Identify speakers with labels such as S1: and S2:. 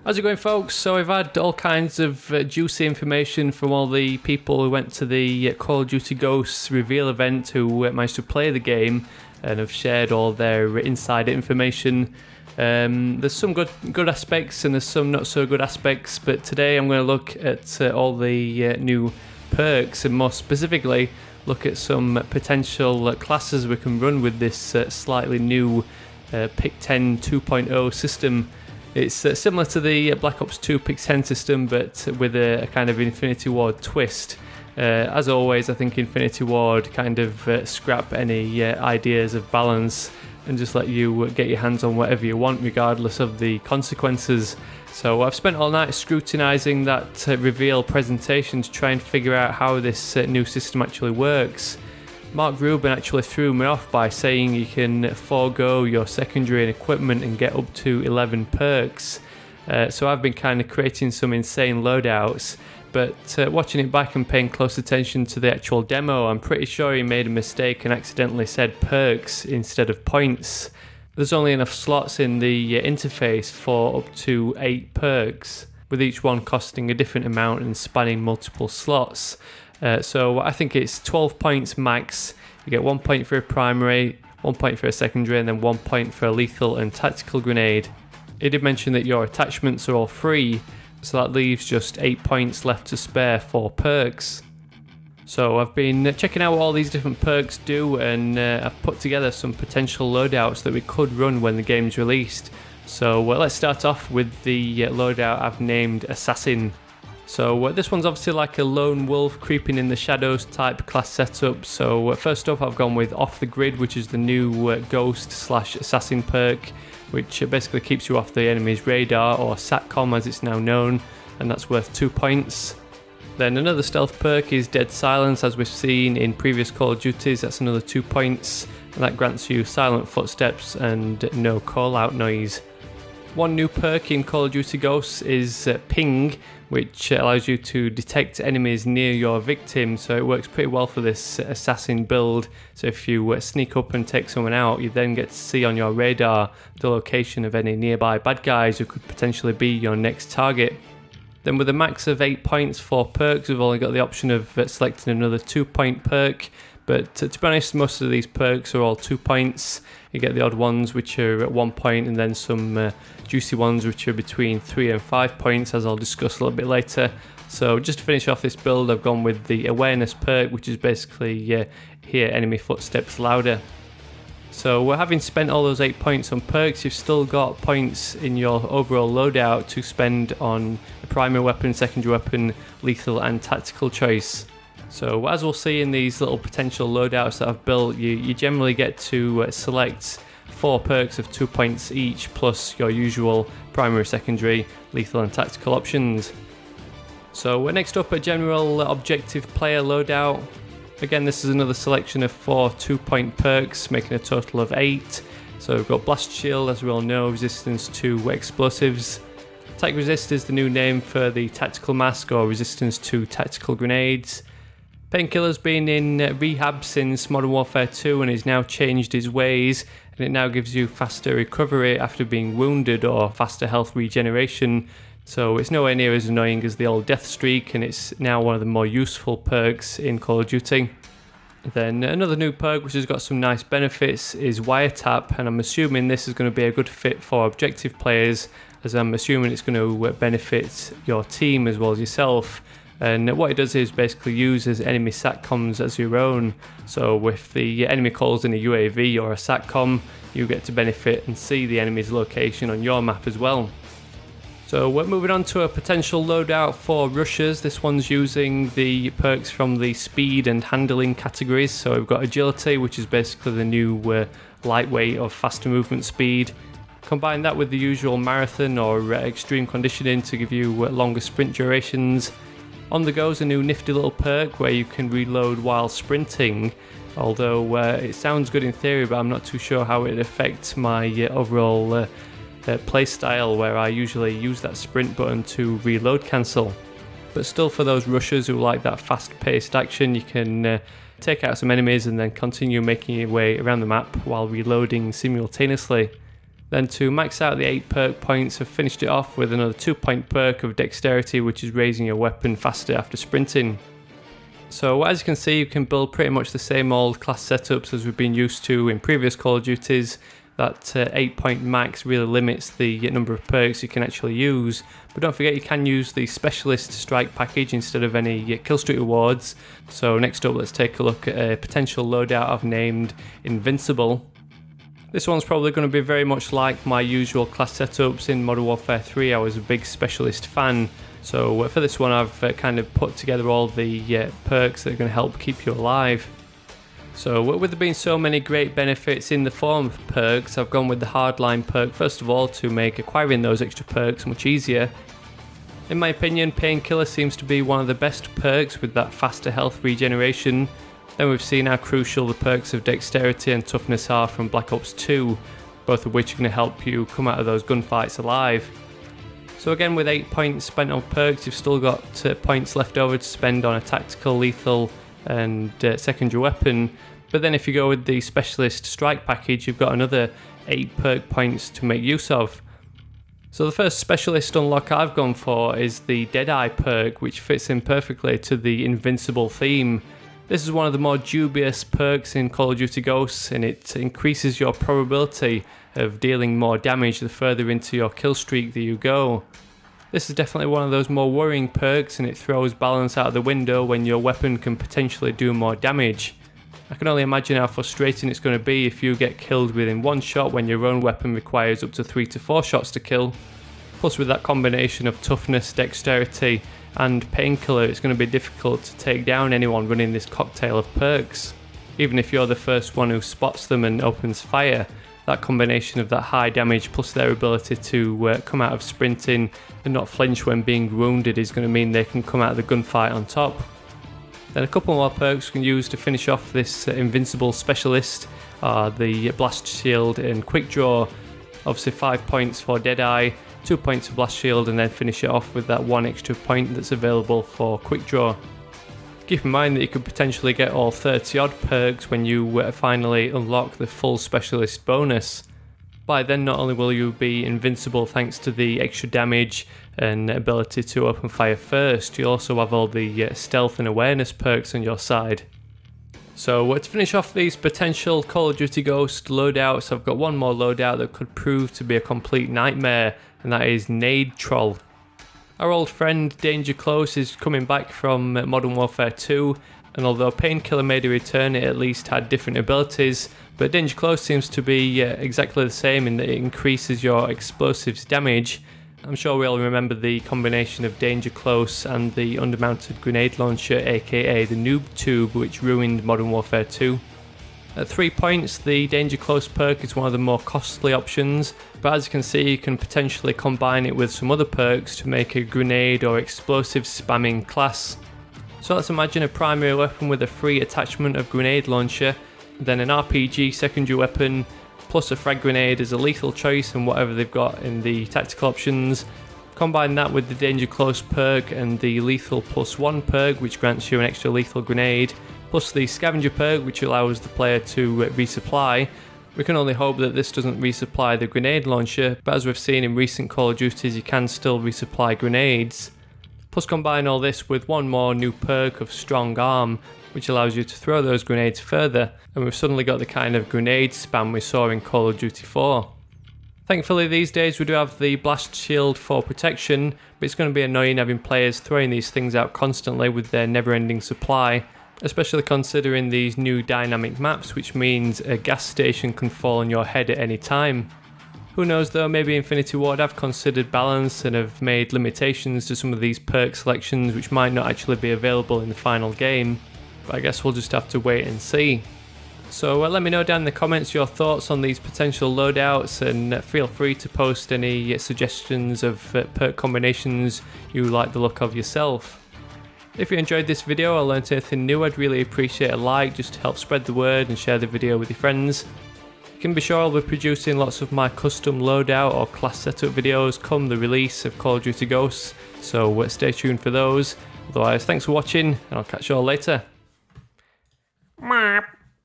S1: How's it going, folks? So I've had all kinds of juicy information from all the people who went to the Call of Duty Ghosts reveal event who managed to play the game and have shared all their inside information. There's some good aspects and there's some not so good aspects, but today I'm going to look at all the new perks and more specifically look at some potential classes we can run with this slightly new Pick-10 2.0 system. It's similar to the Black Ops 2 Pick-10 system, but with a kind of Infinity Ward twist. As always, I think Infinity Ward kind of scrap any ideas of balance and just let you get your hands on whatever you want, regardless of the consequences. So I've spent all night scrutinising that reveal presentation to try and figure out how this new system actually works. Mark Rubin actually threw me off by saying you can forego your secondary and equipment and get up to 11 perks. So I've been kind of creating some insane loadouts, but watching it back and paying close attention to the actual demo, I'm pretty sure he made a mistake and accidentally said perks instead of points. There's only enough slots in the interface for up to 8 perks, with each one costing a different amount and spanning multiple slots. So I think it's 12 points max. You get 1 point for a primary, 1 point for a secondary, and then 1 point for a lethal and tactical grenade. It did mention that your attachments are all free, so that leaves just 8 points left to spare for perks. So I've been checking out what all these different perks do, and I've put together some potential loadouts that we could run when the game's released. So let's start off with the loadout I've named Assassin. So this one's obviously like a lone wolf creeping in the shadows type class setup. So first up I've gone with Off the Grid, which is the new Ghost/Assassin perk, which basically keeps you off the enemy's radar, or SATCOM as it's now known, and that's worth 2 points. Then another stealth perk is Dead Silence, as we've seen in previous Call of Duties. That's another 2 points, and that grants you silent footsteps and no call out noise. One new perk in Call of Duty Ghosts is Ping, which allows you to detect enemies near your victim, so it works pretty well for this assassin build. So if you sneak up and take someone out, you then get to see on your radar the location of any nearby bad guys who could potentially be your next target. Then with a max of 8 points for perks, we've only got the option of selecting another 2-point perk. But to be honest, most of these perks are all 2 points. You get the odd ones which are at 1 point, and then some juicy ones which are between 3 and 5 points, as I'll discuss a little bit later. So just to finish off this build, I've gone with the Awareness perk, which is basically hear enemy footsteps louder. So having spent all those 8 points on perks, you've still got points in your overall loadout to spend on a primary weapon, secondary weapon, lethal and tactical choice. So as we'll see in these little potential loadouts that I've built, you generally get to select 4 perks of 2 points each, plus your usual primary, secondary, lethal and tactical options. So next up, a general objective player loadout. Again, this is another selection of 4 2-point perks, making a total of 8. So we've got Blast Shield, as we all know, resistance to explosives. Attack Resist is the new name for the tactical mask, or resistance to tactical grenades. Painkiller's been in rehab since Modern Warfare 2 and he's now changed his ways, and it now gives you faster recovery after being wounded, or faster health regeneration. So it's nowhere near as annoying as the old Death Streak, and it's now one of the more useful perks in Call of Duty. Then another new perk which has got some nice benefits is Wiretap, and I'm assuming this is going to be a good fit for objective players, as I'm assuming it's going to benefit your team as well as yourself. And what it does is basically uses enemy SATCOMs as your own. So if the enemy calls in a UAV or a SATCOM, you get to benefit and see the enemy's location on your map as well. So we're moving on to a potential loadout for rushers. This one's using the perks from the speed and handling categories. So we've got agility, which is basically the new lightweight or faster movement speed. Combine that with the usual marathon or extreme conditioning to give you longer sprint durations. On the go is a new nifty little perk where you can reload while sprinting, although it sounds good in theory, but I'm not too sure how it affects my overall playstyle, where I usually use that sprint button to reload cancel. But still, for those rushers who like that fast-paced action, you can take out some enemies and then continue making your way around the map while reloading simultaneously. Then to max out the 8 perk points, I've finished it off with another 2-point perk of dexterity, which is raising your weapon faster after sprinting. So as you can see, you can build pretty much the same old class setups as we've been used to in previous Call of Duties. That 8-point max really limits the number of perks you can actually use, but don't forget you can use the Specialist Strike package instead of any Killstreak rewards. So next up, let's take a look at a potential loadout I've named Invincible. This one's probably going to be very much like my usual class setups in Modern Warfare 3. I was a big Specialist fan, so for this one I've kind of put together all the perks that are going to help keep you alive. So with there being so many great benefits in the form of perks, I've gone with the Hardline perk first of all to make acquiring those extra perks much easier. In my opinion, Painkiller seems to be one of the best perks with that faster health regeneration. Then we've seen how crucial the perks of Dexterity and Toughness are from Black Ops 2, both of which are going to help you come out of those gunfights alive. So again, with 8 points spent on perks, you've still got points left over to spend on a tactical, lethal and secondary weapon, but then if you go with the Specialist Strike package, you've got another 8 perk points to make use of. So the first Specialist unlock I've gone for is the Deadeye perk, which fits in perfectly to the Invincible theme. This is one of the more dubious perks in Call of Duty Ghosts, and it increases your probability of dealing more damage the further into your kill streak that you go. This is definitely one of those more worrying perks, and it throws balance out of the window when your weapon can potentially do more damage. I can only imagine how frustrating it's going to be if you get killed within 1 shot when your own weapon requires up to 3 to 4 shots to kill. Plus with that combination of toughness, dexterity and painkiller, it's going to be difficult to take down anyone running this cocktail of perks. Even if you're the first one who spots them and opens fire, that combination of that high damage plus their ability to come out of sprinting and not flinch when being wounded is going to mean they can come out of the gunfight on top. Then a couple more perks we can use to finish off this Invincible Specialist are the Blast Shield and Quick Draw. Obviously 5 points for Deadeye, 2 points for Blast Shield, and then finish it off with that 1 extra point that's available for Quick Draw. Keep in mind that you could potentially get all 30 odd perks when you finally unlock the full Specialist bonus. By then not only will you be invincible thanks to the extra damage and ability to open fire first, you'll also have all the stealth and awareness perks on your side. So to finish off these potential Call of Duty Ghost loadouts, I've got one more loadout that could prove to be a complete nightmare, and that is Nade Troll. Our old friend Danger Close is coming back from Modern Warfare 2, and although Painkiller made a return, it at least had different abilities, but Danger Close seems to be exactly the same in that it increases your explosives damage. I'm sure we all remember the combination of Danger Close and the undermounted grenade launcher, aka the Noob Tube, which ruined Modern Warfare 2. At 3 points, the Danger Close perk is one of the more costly options, but as you can see, you can potentially combine it with some other perks to make a grenade or explosive spamming class. So let's imagine a primary weapon with a free attachment of grenade launcher, then an RPG secondary weapon, plus a frag grenade as a lethal choice and whatever they've got in the tactical options. Combine that with the Danger Close perk and the Lethal +1 perk, which grants you an extra lethal grenade, plus the Scavenger perk, which allows the player to resupply. We can only hope that this doesn't resupply the grenade launcher, but as we've seen in recent Call of Duties, you can still resupply grenades. Plus combine all this with one more new perk of Strong Arm, which allows you to throw those grenades further, and we've suddenly got the kind of grenade spam we saw in Call of Duty 4. Thankfully these days we do have the Blast Shield for protection, but it's going to be annoying having players throwing these things out constantly with their never-ending supply, especially considering these new dynamic maps, which means a gas station can fall on your head at any time. Who knows though, maybe Infinity Ward have considered balance and have made limitations to some of these perk selections which might not actually be available in the final game, but I guess we'll just have to wait and see. So let me know down in the comments your thoughts on these potential loadouts, and feel free to post any suggestions of perk combinations you like the look of yourself. If you enjoyed this video or learned anything new, I'd really appreciate a like just to help spread the word and share the video with your friends. You can be sure I'll be producing lots of my custom loadout or class setup videos come the release of Call of Duty Ghosts, so stay tuned for those. Otherwise, thanks for watching and I'll catch you all later.